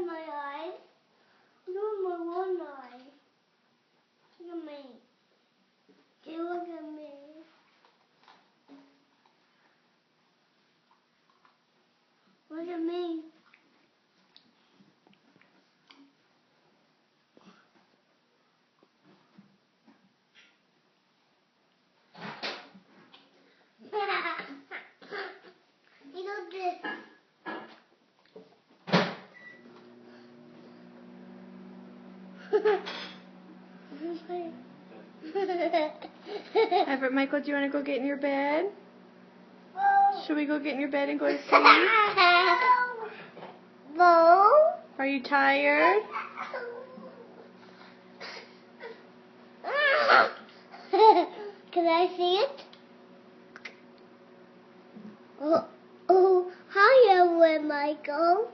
my eyes. Look at my one eye. Look at me. Okay, look at me. Look at me. You know this. Everett, Michael, do you want to go get in your bed? Oh. Should we go get in your bed and go to sleep? No. Are you tired? Can I see it? Oh, hi, Everett, Michael.